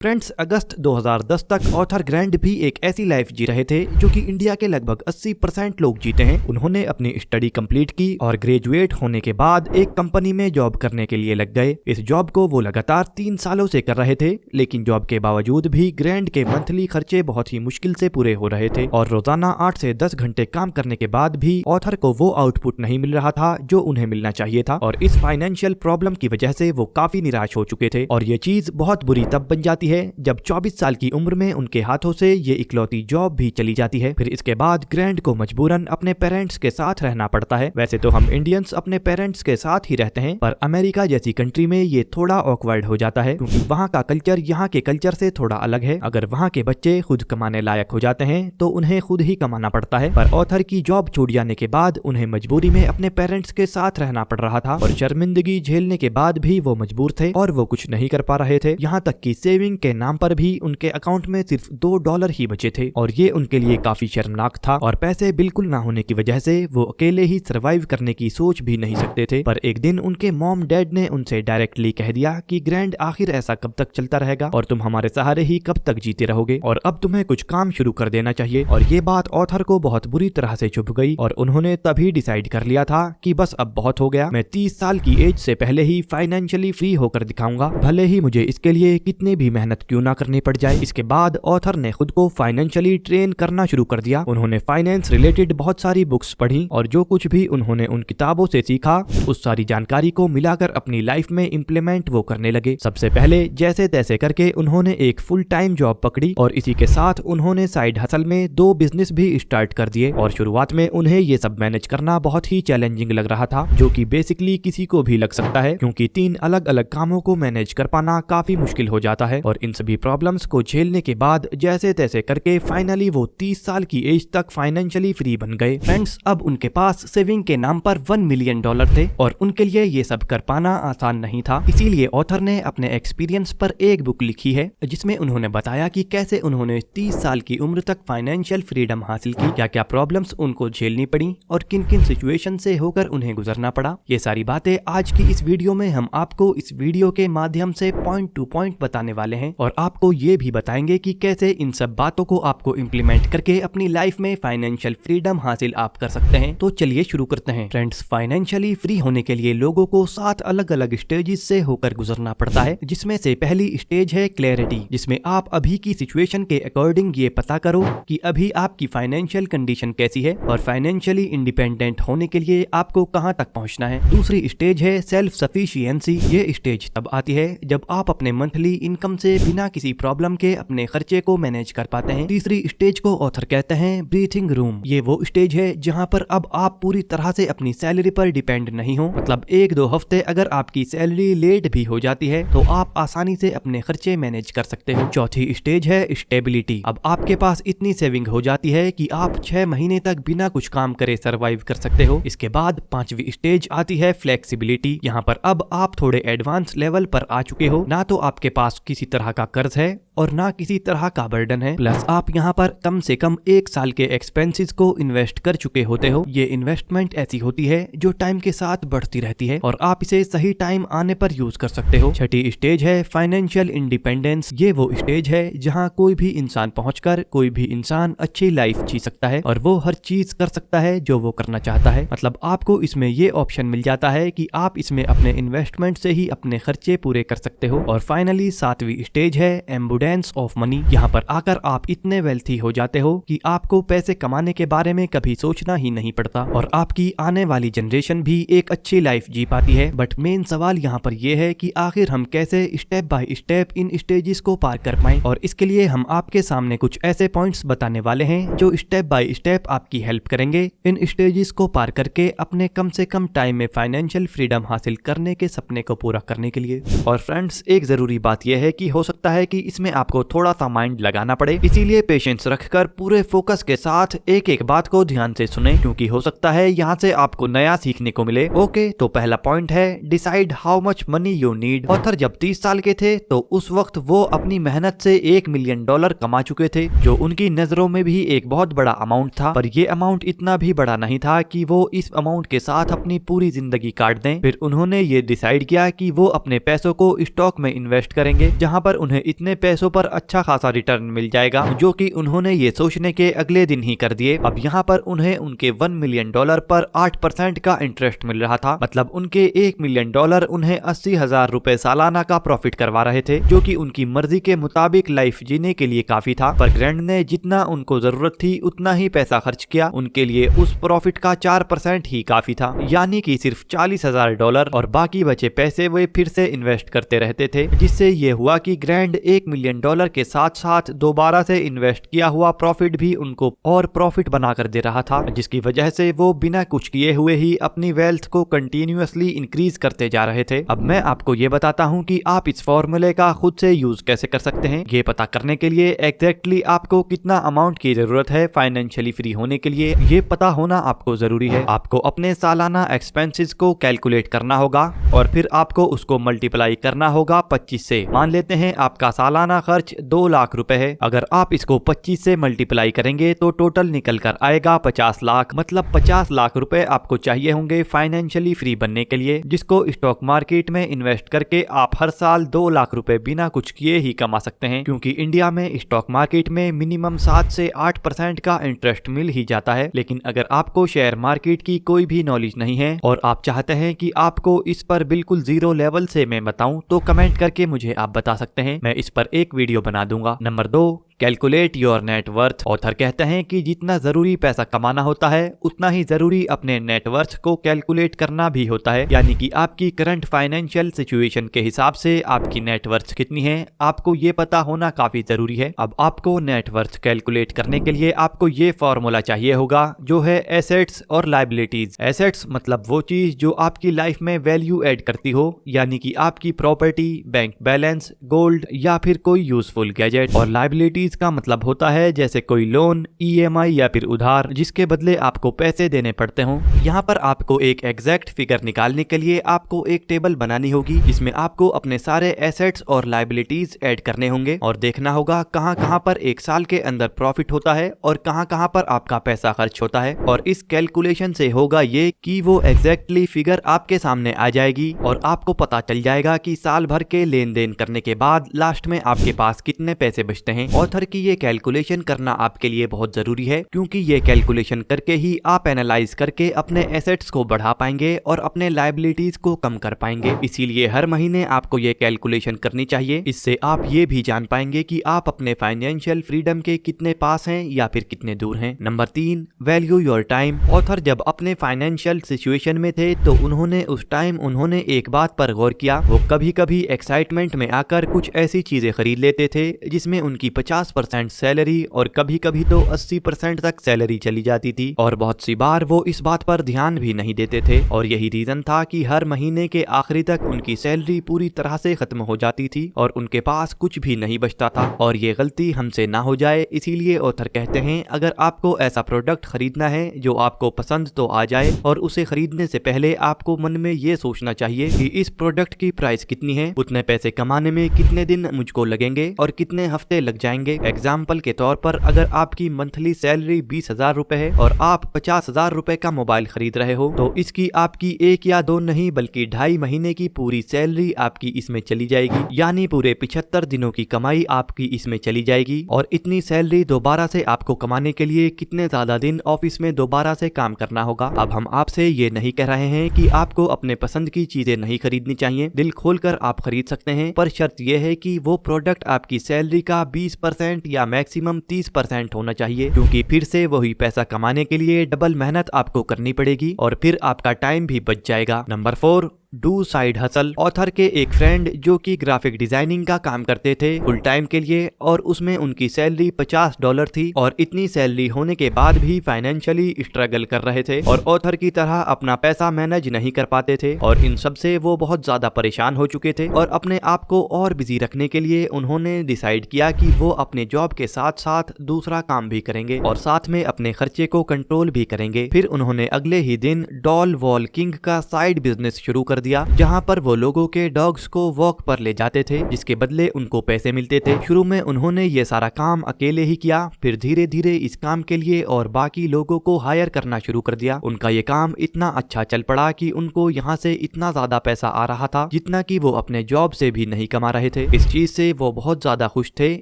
Friends, अगस्त 2010 तक author Grand भी एक ऐसी लाइफ जी रहे थे जो कि इंडिया के लगभग 80% लोग जीते हैं। उन्होंने अपनी स्टडी कंप्लीट की और ग्रेजुएट होने के बाद एक कंपनी में जॉब करने के लिए लग गए। इस जॉब को वो लगातार 3 सालों से कर रहे थे, लेकिन जॉब के बावजूद भी ग्रैंट के मंथली खर्चे बहुत ही मुश्किल से पूरे हो रहे थे और रोजाना 8 से 10 घंटे काम करने के बाद भी ऑथर को वो आउटपुट नहीं मिल रहा था जो उन्हें मिलना चाहिए था। और इस फाइनेंशियल प्रॉब्लम की वजह से वो काफी निराश हो चुके थे और ये चीज बहुत बुरी तब बन जाती है जब 24 साल की उम्र में उनके हाथों से ये इकलौती जॉब भी चली जाती है। फिर इसके बाद ग्रैंट को मजबूरन अपने पेरेंट्स के साथ रहना पड़ता है। वैसे तो हम इंडियंस अपने पेरेंट्स के साथ ही रहते हैं, पर अमेरिका जैसी कंट्री में ये थोड़ा ऑकवर्ड हो जाता है क्योंकि वहाँ का कल्चर यहाँ के कल्चर से थोड़ा अलग है। अगर वहाँ के बच्चे खुद कमाने लायक हो जाते हैं तो उन्हें खुद ही कमाना पड़ता है, पर ऑथर की जॉब छूट जाने के बाद उन्हें मजबूरी में अपने पेरेंट्स के साथ रहना पड़ रहा था और शर्मिंदगी झेलने के बाद भी वो मजबूर थे और वो कुछ नहीं कर पा रहे थे। यहाँ तक कि सेविंग के नाम पर भी उनके अकाउंट में सिर्फ $2 ही बचे थे और ये उनके लिए काफी शर्मनाक था। और पैसे बिल्कुल ना होने की वजह से वो अकेले ही सरवाइव करने की सोच भी नहीं सकते थे। पर एक दिन उनके मॉम डैड ने उनसे डायरेक्टली कह दिया कि ग्रैंड, आखिर ऐसा कब तक चलता रहेगा और तुम हमारे सहारे ही कब तक जीते रहोगे और अब तुम्हें कुछ काम शुरू कर देना चाहिए। और ये बात ऑथर को बहुत बुरी तरह से चुभ गई और उन्होंने तभी डिसाइड कर लिया था कि बस अब बहुत हो गया, मैं 30 साल की एज से पहले ही फाइनेंशियली फ्री होकर दिखाऊंगा, भले ही मुझे इसके लिए कितनी भी मेहनत क्यों ना करनी पड़ जाए। इसके बाद ऑथर ने खुद को फाइनेंशियली ट्रेन करना शुरू कर दिया। उन्होंने फाइनेंस रिलेटेड बहुत सारी बुक्स पढ़ी और जो कुछ भी उन्होंने उन किताबों से सीखा उस सारी जानकारी को मिलाकर अपनी लाइफ में इम्प्लीमेंट वो करने लगे। सबसे पहले जैसे तैसे करके उन्होंने एक फुल टाइम जॉब पकड़ी और इसी के साथ उन्होंने साइड हसल में 2 बिजनेस भी स्टार्ट कर दिए। और शुरुआत में उन्हें ये सब मैनेज करना बहुत ही चैलेंजिंग लग रहा था, जो कि बेसिकली किसी को भी लग सकता है क्योंकि 3 अलग अलग कामों को मैनेज कर पाना काफी मुश्किल हो जाता है। और इन सभी प्रॉब्लम्स को झेलने के बाद जैसे तैसे करके फाइनली वो 30 साल की एज तक फाइनेंशियली फ्री बन गए। फ्रेंड्स, अब उनके पास सेविंग के नाम पर $1 मिलियन थे और उनके लिए ये सब कर पाना आसान नहीं था। इसीलिए ऑथर ने अपने एक्सपीरियंस पर एक बुक लिखी है जिसमें उन्होंने बताया कि कैसे उन्होंने 30 साल की उम्र तक फाइनेंशियल फ्रीडम हासिल की, क्या क्या प्रॉब्लम्स उनको झेलनी पड़ी और किन किन सिचुएशन से होकर उन्हें गुजरना पड़ा। ये सारी बातें आज की इस वीडियो में हम आपको इस वीडियो के माध्यम से पॉइंट टू पॉइंट बताने वाले हैं और आपको ये भी बताएंगे कि कैसे इन सब बातों को आपको इम्प्लीमेंट करके अपनी लाइफ में फाइनेंशियल फ्रीडम हासिल आप कर सकते हैं। तो चलिए शुरू करते हैं। फ्रेंड्स, फाइनेंशियली फ्री होने के लिए लोगों को 7 अलग अलग स्टेजेस से होकर गुजरना पड़ता है, जिसमें से पहली स्टेज है क्लैरिटी, जिसमें आप अभी की सिचुएशन के अकॉर्डिंग ये पता करो कि अभी आपकी फाइनेंशियल कंडीशन कैसी है और फाइनेंशियली इंडिपेंडेंट होने के लिए आपको कहां तक पहुंचना है। दूसरी स्टेज है सेल्फ सफिशिएंसी। ये स्टेज तब आती है जब आप अपने मंथली इनकम से बिना किसी प्रॉब्लम के अपने खर्चे को मैनेज कर पाते हैं। तीसरी स्टेज को ऑथर कहते हैं ब्रीथिंग रूम। ये वो स्टेज है जहां पर अब आप पूरी तरह से अपनी सैलरी पर डिपेंड नहीं हो, मतलब 1-2 हफ्ते अगर आपकी सैलरी लेट भी हो जाती है तो आप आसानी से अपने खर्चे मैनेज कर सकते हो। चौथी स्टेज है स्टेबिलिटी। अब आपके पास इतनी सेविंग हो जाती है कि आप 6 महीने तक बिना कुछ काम करे सरवाइव कर सकते हो। इसके बाद 5वीं स्टेज आती है फ्लेक्सिबिलिटी। यहाँ पर अब आप थोड़े एडवांस लेवल पर आ चुके हो, ना तो आपके पास किसी तरह का कर्ज है और ना किसी तरह का बर्डन है, प्लस आप यहाँ पर कम से कम 1 साल के एक्सपेंसेस को इन्वेस्ट कर चुके होते हो। ये इन्वेस्टमेंट ऐसी होती है जो टाइम के साथ बढ़ती रहती है और आप इसे सही टाइम आने पर यूज कर सकते हो। छठी स्टेज है फाइनेंशियल इंडिपेंडेंस। ये वो स्टेज है जहाँ कोई भी इंसान पहुंचकर कोई भी इंसान अच्छी लाइफ जी सकता है और वो हर चीज कर सकता है जो वो करना चाहता है। मतलब आपको इसमें ये ऑप्शन मिल जाता है कि आप इसमें अपने इन्वेस्टमेंट से ही अपने खर्चे पूरे कर सकते हो। और फाइनली 7वीं स्टेज है एम्बुडेंस ऑफ मनी। यहाँ पर आकर आप इतने वेल्थी हो जाते हो कि आपको पैसे कमाने के बारे में कभी सोचना ही नहीं पड़ता और आपकी आने वाली जनरेशन भी एक अच्छी लाइफ जी पाती है। बट मेन सवाल यहाँ पर यह है कि आखिर हम कैसे step by step in stages को पार कर पाएं, और इसके लिए हम आपके सामने कुछ ऐसे पॉइंट्स बताने वाले हैं जो स्टेप बाय स्टेप आपकी हेल्प करेंगे इन स्टेजेस को पार करके अपने कम से कम टाइम में फाइनेंशियल फ्रीडम हासिल करने के सपने को पूरा करने के लिए। और फ्रेंड्स, एक जरूरी बात यह है कि हो सकता है कि इसमें आपको थोड़ा सा माइंड लगाना पड़े, इसीलिए पेशेंस रखकर पूरे फोकस के साथ एक एक बात को ध्यान से सुने क्योंकि हो सकता है यहाँ से आपको नया सीखने को मिले। ओके, तो पहला पॉइंट है decide how much money you need. Author जब 30 साल के थे तो उस वक्त वो अपनी मेहनत से $1 मिलियन कमा चुके थे, जो उनकी नजरों में भी एक बहुत बड़ा अमाउंट था, पर ये अमाउंट इतना भी बड़ा नहीं था कि वो इस अमाउंट के साथ अपनी पूरी जिंदगी काट दें। फिर उन्होंने ये डिसाइड किया कि वो अपने पैसों को स्टॉक में इन्वेस्ट करेंगे, जहाँ पर पर उन्हें इतने पैसों पर अच्छा खासा रिटर्न मिल जाएगा, जो कि उन्होंने ये सोचने के अगले दिन ही कर दिए। अब यहाँ पर उन्हें उनके $1 मिलियन पर 8% का इंटरेस्ट मिल रहा था, मतलब उनके $1 मिलियन उन्हें 80,000 रुपए सालाना का प्रॉफिट करवा रहे थे, जो कि उनकी मर्जी के मुताबिक लाइफ जीने के लिए काफी था। पर ग्रैंड ने जितना उनको जरूरत थी उतना ही पैसा खर्च किया। उनके लिए उस प्रॉफिट का 4% ही काफी था, यानी कि सिर्फ $40,000, और बाकी बचे पैसे वे फिर से इन्वेस्ट करते रहते थे, जिससे ये हुआ कि ग्रैंड $1 मिलियन के साथ साथ दोबारा से इन्वेस्ट किया हुआ प्रॉफिट भी उनको और प्रॉफिट बनाकर दे रहा था, जिसकी वजह से वो बिना कुछ किए हुए ही अपनी वेल्थ को कंटिन्यूअसली इंक्रीज करते जा रहे थे। अब मैं आपको ये बताता हूँ कि आप इस फॉर्मूले का खुद से यूज कैसे कर सकते हैं। ये पता करने के लिए एग्जैक्टली आपको कितना अमाउंट की जरूरत है फाइनेंशियली फ्री होने के लिए, ये पता होना आपको जरूरी है। आपको अपने सालाना एक्सपेंसेस को कैलकुलेट करना होगा और फिर आपको उसको मल्टीप्लाई करना होगा 25 से। मान लेते हैं आपका सालाना खर्च 2 लाख रुपए है। अगर आप इसको 25 से मल्टीप्लाई करेंगे तो टोटल निकल कर आएगा 50 लाख, मतलब 50 लाख रुपए आपको चाहिए होंगे फाइनेंशियली फ्री बनने के लिए, जिसको स्टॉक मार्केट में इन्वेस्ट करके आप हर साल 2 लाख रुपए बिना कुछ किए ही कमा सकते हैं, क्योंकि इंडिया में स्टॉक मार्केट में मिनिमम 7 से 8% का इंटरेस्ट मिल ही जाता है। लेकिन अगर आपको शेयर मार्केट की कोई भी नॉलेज नहीं है और आप चाहते हैं कि आपको इस पर बिल्कुल जीरो लेवल से मैं बताऊं, तो कमेंट करके मुझे आप बता सकते हैं, मैं इस पर एक वीडियो बना दूंगा। Number 2, calculate your net worth. Author कहते हैं कि जितना जरूरी पैसा कमाना होता है उतना ही जरूरी अपने नेटवर्थ को कैलकुलेट करना भी होता है, यानी कि आपकी करंट फाइनेंशियल सिचुएशन के हिसाब से आपकी नेटवर्थ कितनी है आपको ये पता होना काफी जरूरी है। अब आपको नेटवर्थ कैलकुलेट करने के लिए आपको ये फॉर्मूला चाहिए होगा, जो है एसेट्स और लायबिलिटीज। एसेट्स मतलब वो चीज जो आपकी लाइफ में वैल्यू ऐड करती हो, यानी कि आपकी प्रॉपर्टी, बैंक बैलेंस, गोल्ड या फिर कोई यूजफुल गैजेट। और लायबिलिटीज का मतलब होता है जैसे कोई लोन, ईएमआई या फिर उधार, जिसके बदले आपको पैसे देने पड़ते हों। यहाँ पर आपको एक एग्जैक्ट फिगर निकालने के लिए आपको एक टेबल बनानी होगी, जिसमें आपको अपने सारे एसेट्स और लायबिलिटीज ऐड करने होंगे और देखना होगा कहाँ कहाँ पर एक साल के अंदर प्रॉफिट होता है और कहाँ कहाँ पर आपका पैसा खर्च होता है। और इस कैलकुलेशन से होगा ये कि वो एग्जैक्टली फिगर आपके सामने आ जाएगी और आपको पता चल जाएगा कि साल भर के लेन देन करने के बाद लास्ट में आपके पास कितने पैसे बचते हैं। ऑथर की ये कैलकुलेशन करना आपके लिए बहुत जरूरी है, क्योंकि ये कैलकुलेशन करके ही आप एनालाइज करके अपने एसेट्स को बढ़ा पाएंगे और अपने लायबिलिटीज को कम कर पाएंगे। इसीलिए हर महीने आपको ये कैलकुलेशन करनी चाहिए। इससे आप ये भी जान पाएंगे कि आप अपने फाइनेंशियल फ्रीडम के कितने पास हैं या फिर कितने दूर हैं। Number 3, value your time. Author जब अपने फाइनेंशियल सिचुएशन में थे तो उन्होंने उस टाइम एक बात पर गौर किया। वो कभी कभी एक्साइटमेंट में आकर कुछ ऐसी चीजें खरीद लेते थे जिसमें उनकी 50% सैलरी और कभी कभी तो 80% तक सैलरी चली जाती थी, और बहुत सी बार वो इस बात पर ध्यान भी नहीं देते थे। और यही रीजन था कि हर महीने के आखिरी तक उनकी सैलरी पूरी तरह से खत्म हो जाती थी और उनके पास कुछ भी नहीं बचता था। और ये गलती हमसे ना हो जाए, इसीलिए ऑथर कहते हैं अगर आपको ऐसा प्रोडक्ट खरीदना है जो आपको पसंद तो आ जाए, और उसे खरीदने से पहले आपको मन में ये सोचना चाहिए कि इस प्रोडक्ट की प्राइस कितनी है, उतने पैसे कमाने में कितने दिन मुझको लगेंगे और कितने हफ्ते लग जाएंगे। एग्जाम्पल के तौर पर अगर आपकी मंथली सैलरी 20,000 रुपए है और आप 50,000 रुपए का मोबाइल खरीद रहे हो, तो इसकी आपकी 1 या 2 नहीं बल्कि 2.5 महीने की पूरी सैलरी आपकी इसमें चली जाएगी, यानी पूरे 75 दिनों की कमाई आपकी इसमें चली जाएगी। और इतनी सैलरी दोबारा से आपको कमाने के लिए कितने ज्यादा दिन ऑफिस में दोबारा से काम करना होगा। अब हम आपसे ये नहीं कह रहे हैं कि आपको अपने पसंद की चीजें नहीं खरीदनी चाहिए, दिल खोलकर आप खरीद सकते हैं, पर शर्त यह है कि वो प्रोडक्ट आपकी सैलरी का 20% या मैक्सिमम 30% होना चाहिए, क्योंकि फिर से वही पैसा कमाने के लिए डबल मेहनत आपको करनी पड़ेगी और फिर आपका टाइम भी बच जाएगा। Number 4, do side hustle. Author के एक फ्रेंड जो कि ग्राफिक डिजाइनिंग का काम करते थे फुल टाइम के लिए, और उसमें उनकी सैलरी $50 थी और इतनी सैलरी होने के बाद भी फाइनेंशियली स्ट्रगल कर रहे थे और ऑथर की तरह अपना पैसा मैनेज नहीं कर पाते थे, और इन सब से वो बहुत ज्यादा परेशान हो चुके थे। और अपने आप को और बिजी रखने के लिए उन्होंने डिसाइड किया कि वो अपने जॉब के साथ साथ दूसरा काम भी करेंगे और साथ में अपने खर्चे को कंट्रोल भी करेंगे। फिर उन्होंने अगले ही दिन डॉल वॉल किंग का साइड बिजनेस शुरू कर कर दिया, जहाँ पर वो लोगों के डॉग्स को वॉक पर ले जाते थे, जिसके बदले उनको पैसे मिलते थे। शुरू में उन्होंने ये सारा काम अकेले ही किया, फिर धीरे धीरे इस काम के लिए और बाकी लोगों को हायर करना शुरू कर दिया। उनका ये काम इतना अच्छा चल पड़ा कि उनको यहाँ से इतना ज्यादा पैसा आ रहा था जितना कि वो अपने जॉब से भी नहीं कमा रहे थे। इस चीज से वो बहुत ज्यादा खुश थे।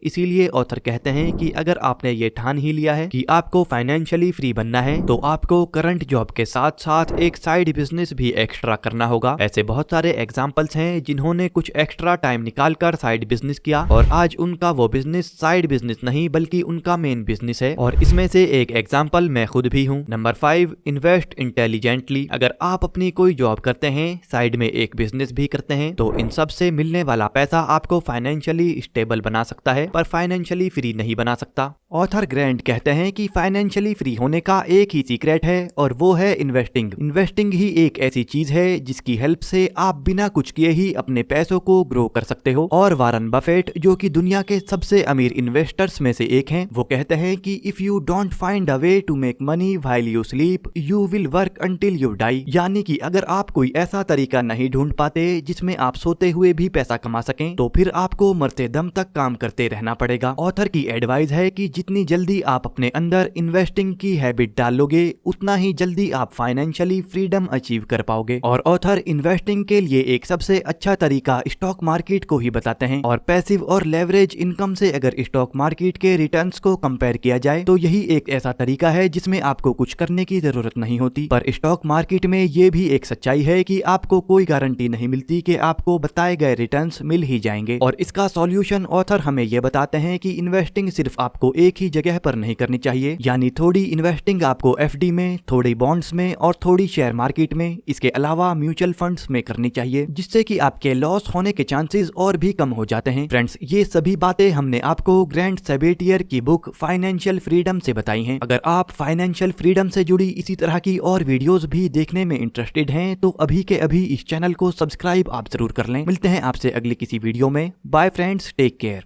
इसीलिए ऑथर कहते हैं कि अगर आपने ये ठान ही लिया है कि आपको फाइनेंशियली फ्री बनना है, तो आपको करंट जॉब के साथ साथ एक साइड बिजनेस भी एक्स्ट्रा करना होगा। ऐसे बहुत सारे एग्जाम्पल्स हैं जिन्होंने कुछ एक्स्ट्रा टाइम निकालकर साइड बिजनेस किया और आज उनका वो बिजनेस साइड बिजनेस नहीं बल्कि उनका मेन बिजनेस है। और इसमें से एक एग्जाम्पल मैं खुद भी हूँ। Number 5, invest intelligently. अगर आप अपनी कोई जॉब करते हैं, साइड में एक बिजनेस भी करते हैं, तो इन सब से मिलने वाला पैसा आपको फाइनेंशियली स्टेबल बना सकता है, पर फाइनेंशियली फ्री नहीं बना सकता। ऑथर ग्रैंट कहते हैं कि फाइनेंशियली फ्री होने का एक ही सीक्रेट है और वो है इन्वेस्टिंग। इन्वेस्टिंग ही एक ऐसी चीज है जिसकी हेल्प से आप बिना कुछ किए ही अपने पैसों को ग्रो कर सकते हो। और वारन बफेट, जो कि दुनिया के सबसे अमीर इन्वेस्टर्स में से एक हैं, वो कहते हैं कि if you don't find a way to make money while you sleep, you will work until you die. यानी कि अगर आप कोई ऐसा तरीका नहीं ढूंढ पाते जिसमें आप सोते हुए भी पैसा कमा सकें, तो फिर आपको मरते दम तक काम करते रहना पड़ेगा। ऑथर की एडवाइस है कि जितनी जल्दी आप अपने अंदर इन्वेस्टिंग की हैबिट डालोगे, उतना ही जल्दी आप फाइनेंशियली फ्रीडम अचीव कर पाओगे। और ऑथर इन्वेस्टिंग के लिए एक सबसे अच्छा तरीका स्टॉक मार्केट को ही बताते हैं। और पैसिव और लेवरेज इनकम से अगर स्टॉक मार्केट के रिटर्न्स को कंपेयर किया जाए, तो यही एक ऐसा तरीका है जिसमें आपको कुछ करने की जरूरत नहीं होती। पर स्टॉक मार्केट में ये भी एक सच्चाई है कि आपको कोई गारंटी नहीं मिलती कि आपको बताए गए रिटर्न्स मिल ही जाएंगे। और इसका सॉल्यूशन ऑथर हमें ये बताते हैं कि इन्वेस्टिंग सिर्फ आपको एक ही जगह पर नहीं करनी चाहिए। यानी थोड़ी इन्वेस्टिंग आपको एफडी में, थोड़ी बॉन्ड्स में और थोड़ी शेयर मार्केट में, इसके अलावा म्यूचुअल फंड्स में करनी चाहिए, जिससे कि आपके लॉस होने के चांसेस और भी कम हो जाते हैं। फ्रेंड्स, ये सभी बातें हमने आपको ग्रैंट सेबेटियर की बुक फाइनेंशियल फ्रीडम से बताई हैं। अगर आप फाइनेंशियल फ्रीडम से जुड़ी इसी तरह की और वीडियोस भी देखने में इंटरेस्टेड हैं, तो अभी के अभी इस चैनल को सब्सक्राइब आप जरूर कर लें। मिलते हैं आपसे अगली किसी वीडियो में। Bye friends, take care.